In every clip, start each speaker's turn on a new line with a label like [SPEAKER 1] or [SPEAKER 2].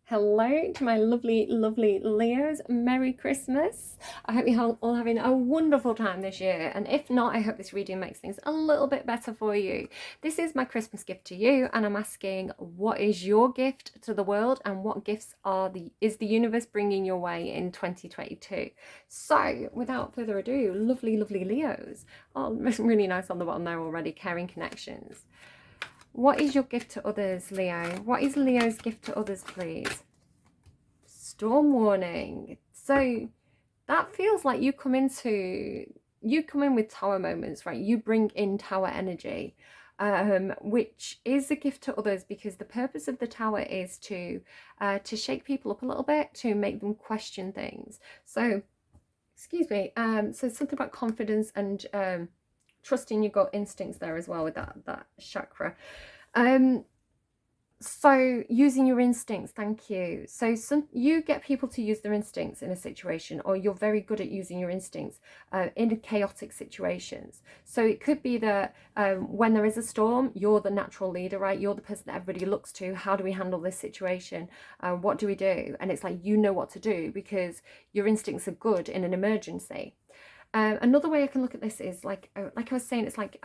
[SPEAKER 1] Hello to my lovely, lovely Leos. Merry Christmas. I hope you're all having a wonderful time this year. And if not, I hope this reading makes things a little bit better for you. This is my Christmas gift to you, and I'm asking, what is your gift to the world, and what gifts is the universe bringing your way in 2022? So, without further ado, lovely, lovely Leos. Oh, really nice on the bottom there already. Caring connections. What is your gift to others, Leo? What is Leo's gift to others, please? Storm warning. So that feels like you come in with tower moments, right? You bring in tower energy, which is a gift to others, because the purpose of the tower is to shake people up a little bit, to make them question things. So, excuse me. So something about confidence and trusting your gut instincts there as well with that chakra. So using your instincts, thank you. So you get people to use their instincts in a situation, or you're very good at using your instincts in chaotic situations. So it could be that when there is a storm, you're the natural leader, right? You're the person that everybody looks to. How do we handle this situation? What do we do? And it's like, you know what to do because your instincts are good in an emergency. Another way I can look at this is like I was saying, it's like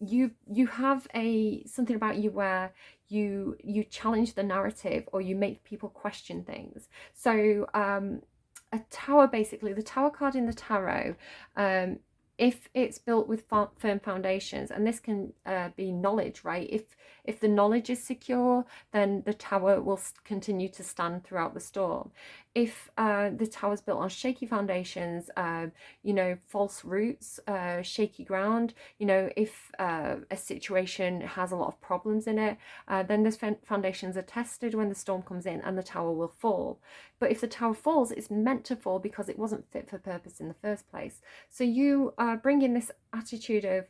[SPEAKER 1] you have something about you where you challenge the narrative, or you make people question things. So a tower, basically the tower card in the tarot, if it's built with firm foundations, and this can be knowledge, right? If the knowledge is secure, then the tower will continue to stand throughout the storm. If the tower's built on shaky foundations, false roots, shaky ground, if a situation has a lot of problems in it, then those foundations are tested when the storm comes in, and the tower will fall. But if the tower falls, it's meant to fall because it wasn't fit for purpose in the first place. So you bring in this attitude of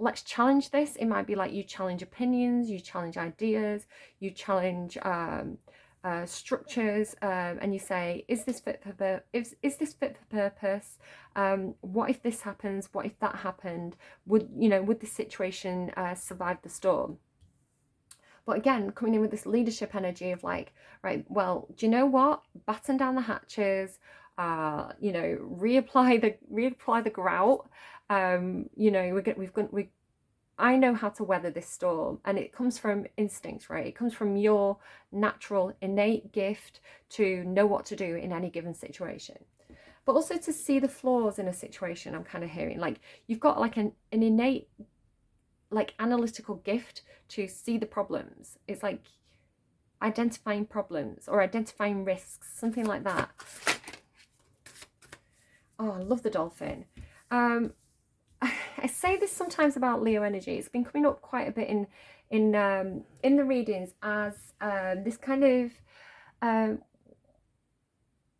[SPEAKER 1] let's challenge this. It might be like you challenge opinions, you challenge ideas, you challenge structures, and you say, is this fit for purpose? What if this happens? What if that happened? Would this situation survive the storm? But again, coming in with this leadership energy of like, right, well, do you know what? Batten down the hatches, reapply the grout. I know how to weather this storm, and it comes from instinct, right? It comes from your natural innate gift to know what to do in any given situation, but also to see the flaws in a situation. I'm kind of hearing like you've got like an innate, like, analytical gift to see the problems. It's like identifying problems or identifying risks, something like that. Oh, I love the dolphin. I say this sometimes about Leo energy. It's been coming up quite a bit in the readings as this kind of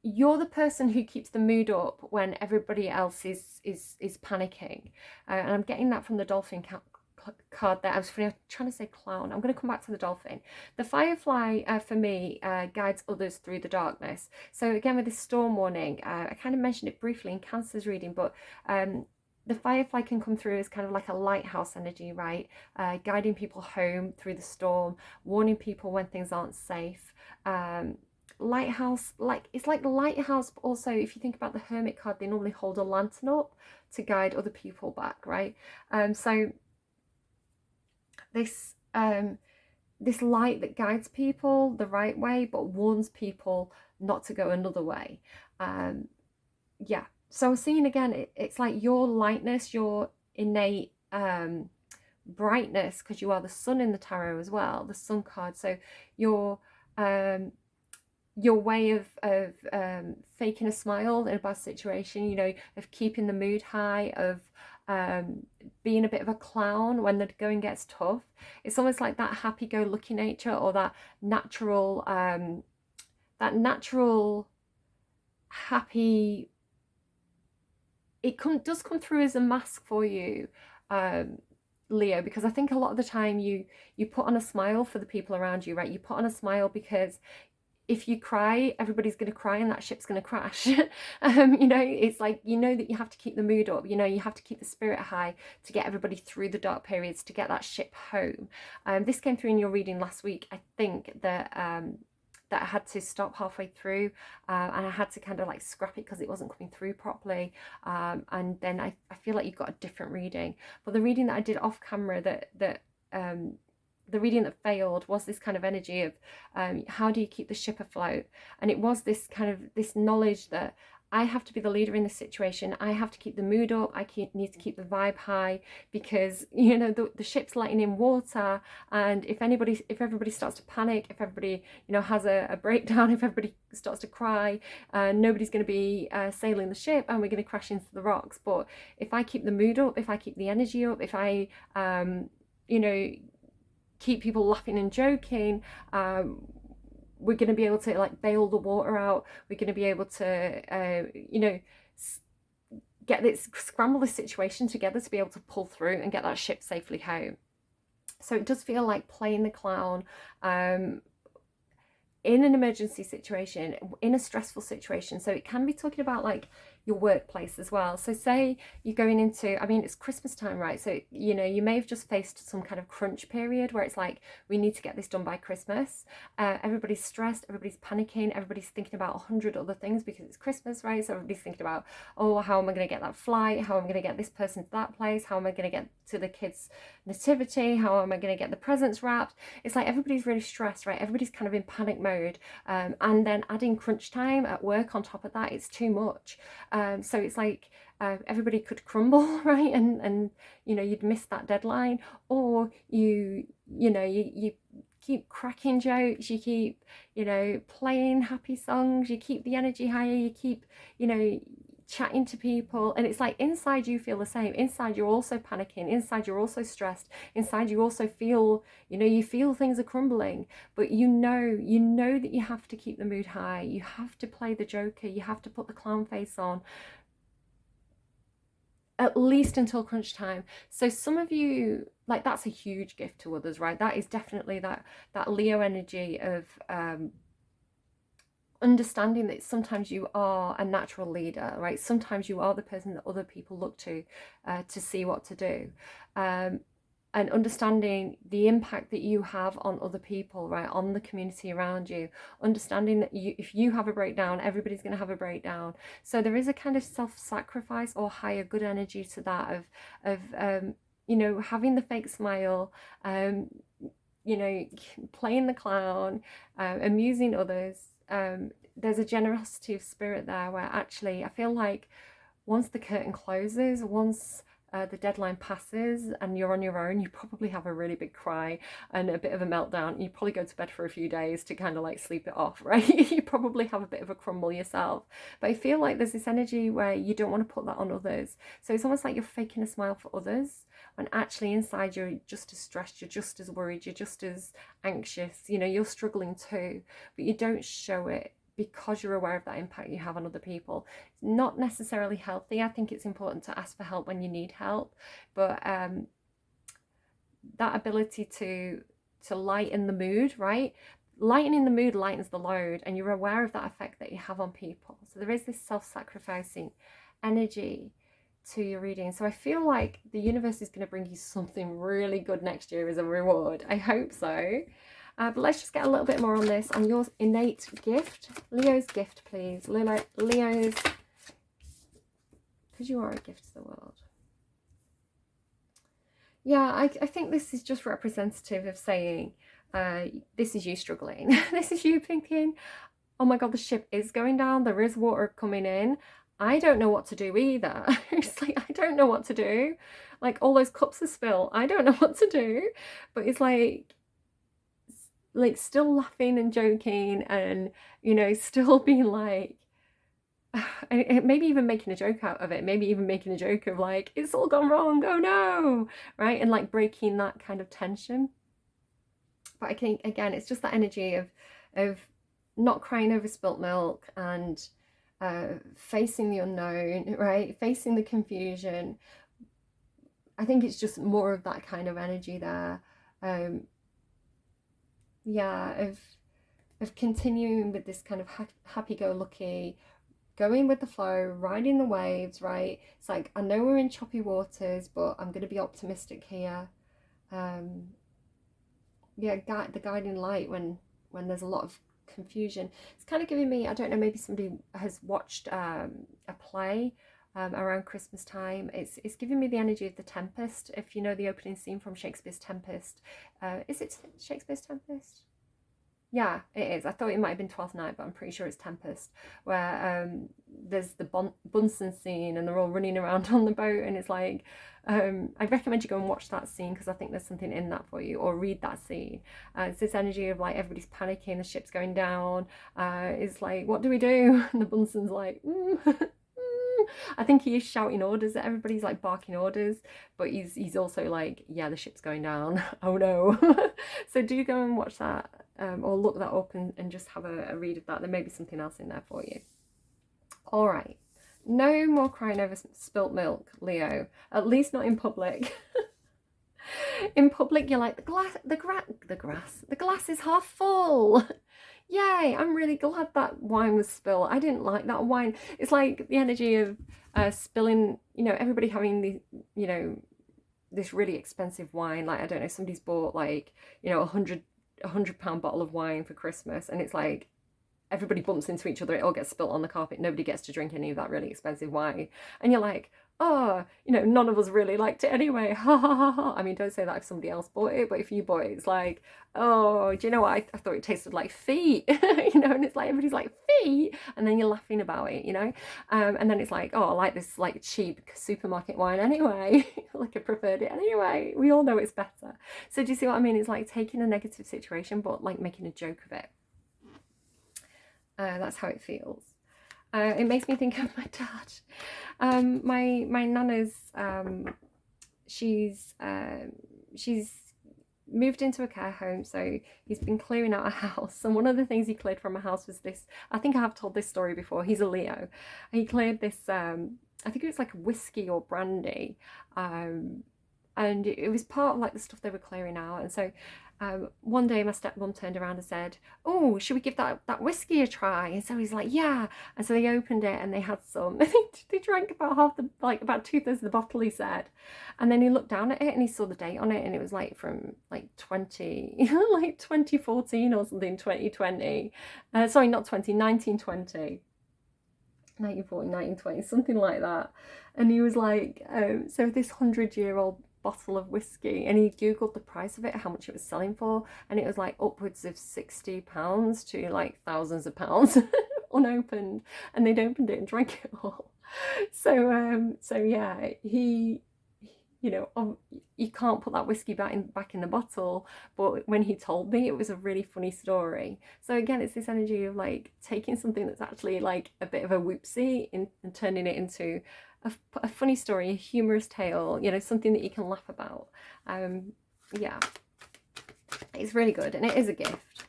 [SPEAKER 1] you're the person who keeps the mood up when everybody else is panicking, and I'm getting that from the dolphin card there. I was trying to say clown. I'm going to come back to the dolphin. The firefly for me guides others through the darkness. So again, with this storm warning, I kind of mentioned it briefly in Cancer's reading, but the firefly can come through as kind of like a lighthouse energy, right? Guiding people home through the storm, warning people when things aren't safe. Lighthouse, it's like the lighthouse, but also if you think about the hermit card, they normally hold a lantern up to guide other people back, right? So this light that guides people the right way, but warns people not to go another way. Yeah. So seeing again, it's like your lightness, your innate brightness, because you are the sun in the tarot as well, the sun card. So your way of faking a smile in a bad situation, of keeping the mood high, of being a bit of a clown when the going gets tough. It's almost like that happy-go-lucky nature, or that natural happy. It does come through as a mask for you, Leo, because I think a lot of the time you put on a smile for the people around you, right? You put on a smile because if you cry, everybody's going to cry and that ship's going to crash. It's like, that you have to keep the mood up, you have to keep the spirit high to get everybody through the dark periods, to get that ship home. This came through in your reading last week. I think that that I had to stop halfway through, and I had to kind of like scrap it because it wasn't coming through properly. And then I feel like you've got a different reading. But the reading that I did off camera, the reading that failed, was this kind of energy of how do you keep the ship afloat? And it was this kind of this knowledge that I have to be the leader in this situation. I have to keep the mood up. Need to keep the vibe high, because you know the ship's letting in water, and if everybody starts to panic, if everybody has a breakdown, if everybody starts to cry, nobody's going to be sailing the ship, and we're going to crash into the rocks. But if I keep the mood up, if I keep the energy up, if I keep people laughing and joking, we're going to be able to like bail the water out. We're going to be able to scramble this situation together to be able to pull through and get that ship safely home. So it does feel like playing the clown in an emergency situation, in a stressful situation. So it can be talking about like your workplace as well. So say you're going into, I mean, it's Christmas time, right? So, you may have just faced some kind of crunch period where it's like, we need to get this done by Christmas. Everybody's stressed, everybody's panicking, everybody's thinking about 100 other things because it's Christmas, right? So everybody's thinking about, oh, how am I going to get that flight? How am I going to get this person to that place? How am I going to get to the kids' nativity? How am I going to get the presents wrapped? It's like everybody's really stressed, right? Everybody's kind of in panic mode. And then adding crunch time at work on top of that, it's too much. So it's like everybody could crumble, right? And you'd miss that deadline, or you keep cracking jokes, you keep playing happy songs, you keep the energy higher, you keep chatting to people, and it's like inside you feel the same. Inside you're also panicking, inside you're also stressed, inside you also feel you feel things are crumbling, but you know that you have to keep the mood high, you have to play the joker, you have to put the clown face on, at least until crunch time. So some of you, like, that's a huge gift to others, right? That is definitely that Leo energy of understanding that sometimes you are a natural leader, right? Sometimes you are the person that other people look to see what to do, and understanding the impact that you have on other people, right, on the community around you, understanding that if you have a breakdown, everybody's going to have a breakdown. So there is a kind of self-sacrifice or higher good energy to that of having the fake smile, playing the clown, amusing others. There's a generosity of spirit there where actually I feel like once the curtain closes, once the deadline passes and you're on your own, you probably have a really big cry and a bit of a meltdown. You probably go to bed for a few days to kind of like sleep it off, right? You probably have a bit of a crumble yourself. But I feel like there's this energy where you don't want to put that on others. So it's almost like you're faking a smile for others, when actually inside you're just as stressed, you're just as worried, you're just as anxious, you're struggling too, but you don't show it because you're aware of that impact you have on other people. It's not necessarily healthy. I think it's important to ask for help when you need help, but that ability to lighten the mood, right? Lightening the mood lightens the load, and you're aware of that effect that you have on people. So there is this self-sacrificing energy to your reading. So I feel like the universe is going to bring you something really good next year as a reward. I hope so. But let's just get a little bit more on this, on your innate gift. Leo's gift, please. Leo's, because you are a gift to the world. Yeah, I think this is just representative of saying, this is you struggling. This is you thinking, oh my God, the ship is going down. There is water coming in. I don't know what to do either. It's like, I don't know what to do. Like, all those cups are spilled. I don't know what to do. But it's like still laughing and joking, and still being like, and maybe even making a joke out of it, maybe even making a joke of like, it's all gone wrong, oh no, right? And like breaking that kind of tension. But I think again, it's just that energy of not crying over spilt milk, and facing the unknown, right? Facing the confusion. I think it's just more of that kind of energy there. Yeah, of continuing with this kind of happy-go-lucky, going with the flow, riding the waves, right? It's like, I know we're in choppy waters, but I'm going to be optimistic here. Yeah, the guiding light when there's a lot of confusion. It's kind of giving me, I don't know, maybe somebody has watched a play around Christmas time. It's giving me the energy of the Tempest. If you know the opening scene from Shakespeare's Tempest, is it Shakespeare's Tempest? Yeah, it is. I thought it might have been Twelfth Night, but I'm pretty sure it's Tempest, where there's the Bunsen scene and they're all running around on the boat, and it's like, I recommend you go and watch that scene because I think there's something in that for you, or read that scene. It's this energy of like everybody's panicking, the ship's going down. It's like, what do we do? And the Bunsen's like, I think he is shouting orders at everybody's like barking orders, but he's also like, yeah, the ship's going down. Oh no. So do go and watch that, or look that up and just have a read of that. There may be something else in there for you. All right. No more crying over spilt milk, Leo. At least not in public. In public, you're like, the glass is half full. Yay, I'm really glad that wine was spilled. I didn't like that wine. It's like the energy of spilling, you know, everybody having the, you know, this really expensive wine. Like, I don't know, somebody's bought like, you know, £100 bottle of wine for Christmas, and it's like everybody bumps into each other, it all gets spilt on the carpet, nobody gets to drink any of that really expensive wine, and you're like, oh, you know, none of us really liked it anyway, ha ha ha ha. I mean, don't say that if somebody else bought it, but if you bought it, it's like, oh, do you know what, I thought it tasted like feet. You know, and it's like, everybody's like, feet, and then you're laughing about it, you know, and then it's like, oh, I like this like cheap supermarket wine anyway. Like, I preferred it anyway. We all know it's better. So do you see what I mean? It's like taking a negative situation but like making a joke of it. That's how it feels. It makes me think of my dad. My nana's, she's moved into a care home, so he's been clearing out a house, and one of the things he cleared from a house was this, I think I have told this story before, he's a Leo. He cleared this, I think it was like whiskey or brandy, and it was part of like the stuff they were clearing out. And so one day my stepmom turned around and said, oh, should we give that whiskey a try? And so he's like, yeah. And so they opened it and they had some. They drank about half the, like about 2/3 of the bottle, he said. And then he looked down at it and he saw the date on it, and it was like from like 2014 or something, 2020. Sorry, not 1920. 1940, 1920, something like that. And he was like, so this 100-year-old bottle of whiskey, and he googled the price of it, how much it was selling for, and it was like upwards of £60 to like thousands of pounds unopened, and they'd opened it and drank it all. So yeah, he, you know, you can't put that whiskey back in the bottle, but when he told me, it was a really funny story. So again, it's this energy of like taking something that's actually like a bit of a whoopsie and turning it into a funny story, a humorous tale, you know, something that you can laugh about. Yeah, it's really good, and it is a gift.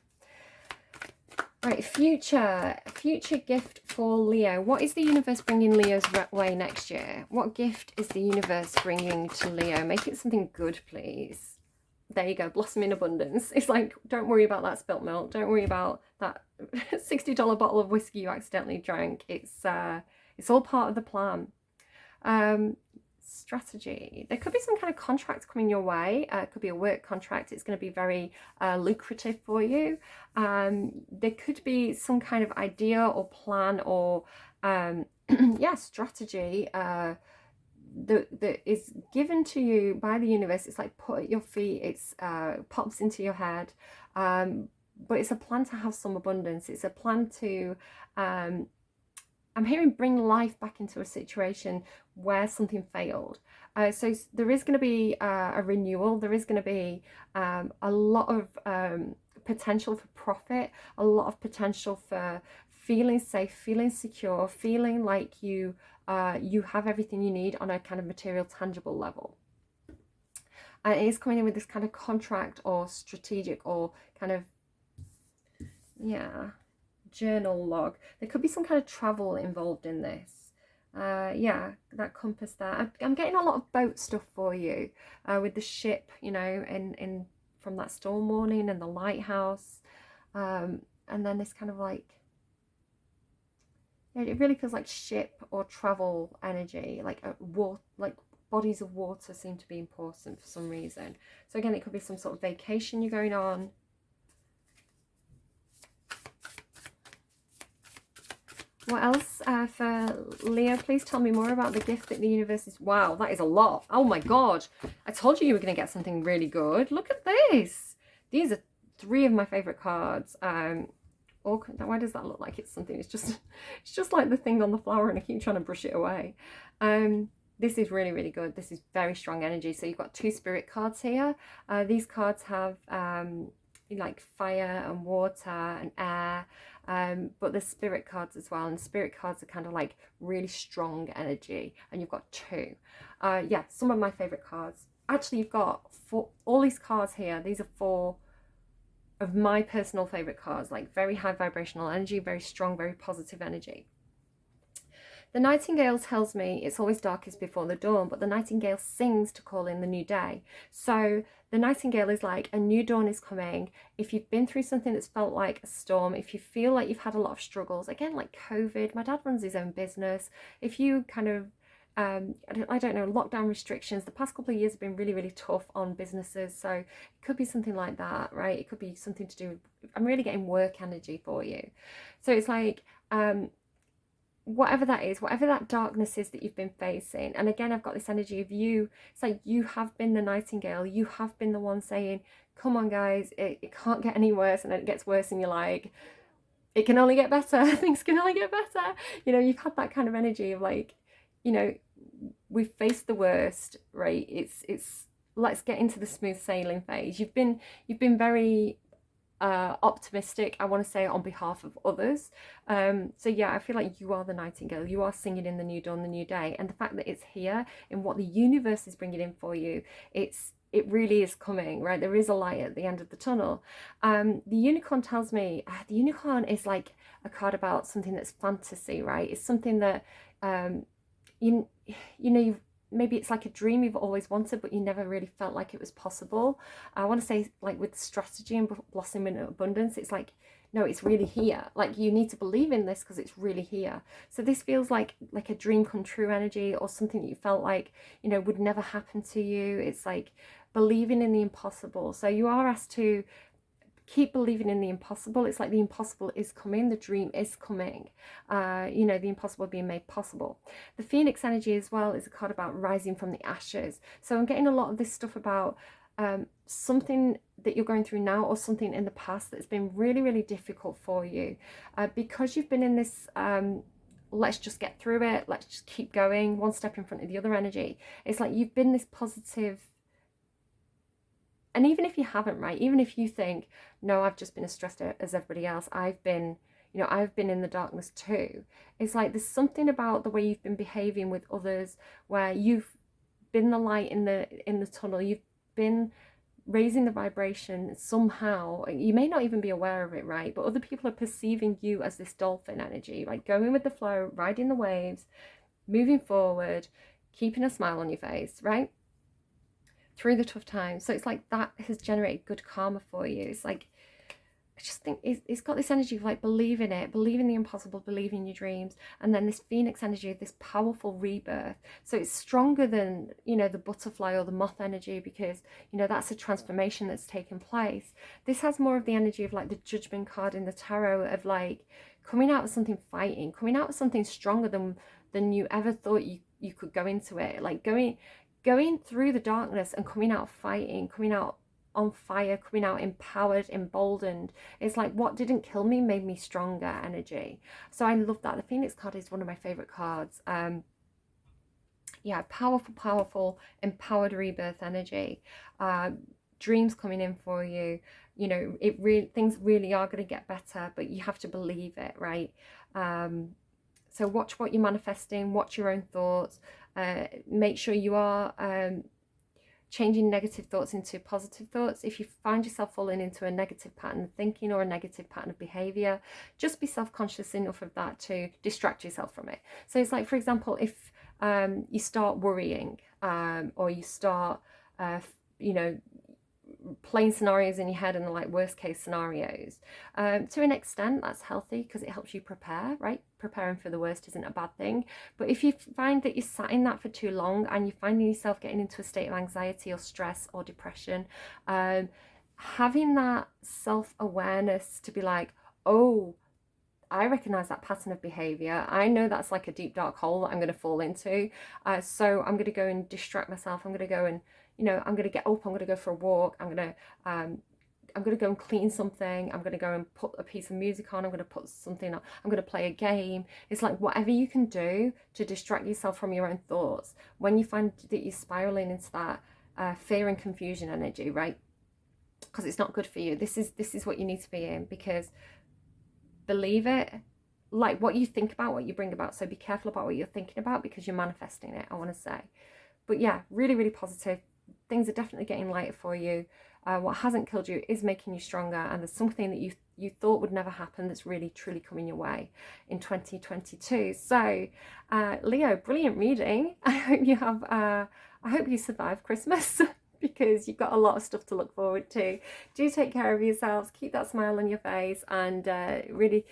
[SPEAKER 1] Right, future gift for Leo. What is the universe bringing Leo's way next year? What gift is the universe bringing to Leo? Make it something good, please. There you go, blossom in abundance. It's like, don't worry about that spilt milk. Don't worry about that $60 bottle of whiskey you accidentally drank. It's all part of the plan. Strategy. There could be some kind of contract coming your way. It could be a work contract. It's going to be very lucrative for you. There could be some kind of idea or plan or yeah, strategy that is given to you by the universe. It's like put at your feet. It's pops into your head. But it's a plan to have some abundance. It's a plan to I'm hearing bring life back into a situation where something failed. So there is going to be a renewal. There is going to be a lot of potential for profit, a lot of potential for feeling safe, feeling secure, feeling like you have everything you need on a kind of material, tangible level. And it is coming in with this kind of contract or strategic or kind of, yeah, journal log. There could be some kind of travel involved in this. Yeah, that compass there. I'm getting a lot of boat stuff for you with the ship, you know, in from that storm warning and the lighthouse, and then this kind of like, it really feels like ship or travel energy, like like bodies of water seem to be important for some reason. So again, it could be some sort of vacation you're going on. What else for Leo? Please tell me more about the gift that the universe is... Wow, that is a lot. Oh my God. I told you were going to get something really good. Look at this. These are 3 of my favourite cards. Why does that look like it's something? It's just like the thing on the flower and I keep trying to brush it away. This is really, really good. This is very strong energy. So you've got 2 spirit cards here. These cards have like fire and water and air, but there's spirit cards as well. And spirit cards are kind of like really strong energy. And you've got 2. Yeah, some of my favorite cards. Actually, you've got all these cards here. These are 4 of my personal favorite cards, like very high vibrational energy, very strong, very positive energy. The nightingale tells me it's always darkest before the dawn, but the nightingale sings to call in the new day. So the nightingale is like a new dawn is coming. If you've been through something that's felt like a storm, if you feel like you've had a lot of struggles, again, like COVID, my dad runs his own business. If you kind of I don't know, lockdown restrictions, the past couple of years have been really, really tough on businesses. So it could be something like that, right? It could be something to do with, I'm really getting work energy for you. So it's like, whatever that is, whatever that darkness is that you've been facing. And again, I've got this energy of you. It's like you have been the nightingale. You have been the one saying, come on, guys, it can't get any worse. And then it gets worse and you're like, it can only get better. Things can only get better. You know, you've had that kind of energy of like, you know, we've faced the worst, right? It's let's get into the smooth sailing phase. You've been very optimistic, I want to say, on behalf of others. So yeah, I feel like you are the nightingale. You are singing in the new dawn, the new day, and the fact that it's here in what the universe is bringing in for you, it really is coming, right? There is a light at the end of the tunnel. The unicorn tells me the unicorn is like a card about something that's fantasy, right? It's something that you know, maybe it's like a dream you've always wanted, but you never really felt like it was possible. I want to say, like with strategy and blossoming in abundance, it's like, no, it's really here. Like you need to believe in this because it's really here. So this feels like a dream come true energy, or something that you felt like, you know, would never happen to you. It's like believing in the impossible. So you are asked to keep believing in the impossible. It's like the impossible is coming, the dream is coming, you know, the impossible being made possible. The Phoenix energy as well is a card about rising from the ashes. So I'm getting a lot of this stuff about something that you're going through now, or something in the past that's been really, really difficult for you, because you've been in this let's just get through it, let's just keep going, one step in front of the other energy. It's like you've been this positive. And even if you haven't, right, even if you think, no, I've just been as stressed as everybody else, I've been in the darkness too. It's like there's something about the way you've been behaving with others, where you've been the light in the tunnel. You've been raising the vibration somehow. You may not even be aware of it, right? But other people are perceiving you as this dolphin energy, like going with the flow, riding the waves, moving forward, keeping a smile on your face, right? Through the tough times. So it's like that has generated good karma for you. It's like, I just think it's got this energy of like, believe in it, believe in the impossible, believe in your dreams. And then this Phoenix energy of this powerful rebirth. So it's stronger than, you know, the butterfly or the moth energy, because, you know, that's a transformation that's taken place. This has more of the energy of like the Judgment card in the tarot, of like coming out of something, fighting, coming out of something stronger than you ever thought you could go into it. Like going through the darkness and coming out fighting, coming out on fire, coming out empowered, emboldened. It's like what didn't kill me made me stronger energy. So I love that. The Phoenix card is one of my favorite cards. Yeah, powerful, empowered rebirth energy. Dreams coming in for you. You know, things really are going to get better, but you have to believe it, right? So watch what you're manifesting, watch your own thoughts. Make sure you are changing negative thoughts into positive thoughts. If you find yourself falling into a negative pattern of thinking or a negative pattern of behavior, just be self-conscious enough of that to distract yourself from it. So it's like, for example, if you start worrying, or you start, you know, playing scenarios in your head and the like worst case scenarios, to an extent that's healthy because it helps you prepare, right? Preparing for the worst isn't a bad thing. But if you find that you're sat in that for too long and you're finding yourself getting into a state of anxiety or stress or depression, having that self-awareness to be like, oh, I recognize that pattern of behavior. I know that's like a deep dark hole that I'm going to fall into. So I'm going to go and distract myself. I'm going to go and, I'm going to get up. I'm going to go for a walk. I'm going to go and clean something. I'm going to go and put a piece of music on. I'm going to put something on. I'm going to play a game. It's like whatever you can do to distract yourself from your own thoughts. When you find that you're spiraling into that fear and confusion energy, right? Because it's not good for you. This is what you need to be in, because believe it, like what you think about, what you bring about. So be careful about what you're thinking about, because you're manifesting it, I want to say. But yeah, really, really positive. Things are definitely getting lighter for you. What hasn't killed you is making you stronger, and there's something that you thought would never happen that's really truly coming your way in 2022. So Leo, brilliant reading. I hope you survive Christmas because you've got a lot of stuff to look forward to. Do take care of yourselves, keep that smile on your face, and really,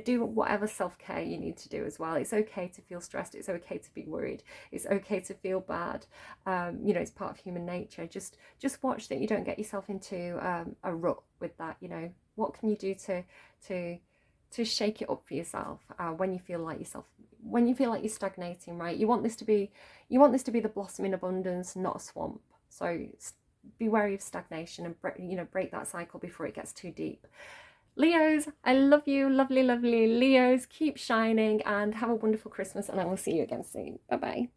[SPEAKER 1] do whatever self-care you need to do as well. It's okay to feel stressed. It's okay to be worried. It's okay to feel bad. It's part of human nature. Just watch that you don't get yourself into a rut with that. What can you do to shake it up for yourself when you feel like you're stagnating, right? You want this to be the blossoming abundance, not a swamp. So be wary of stagnation and break that cycle before it gets too deep. Leos, I love you. Lovely, lovely Leos. Keep shining and have a wonderful Christmas, and I will see you again soon. Bye-bye.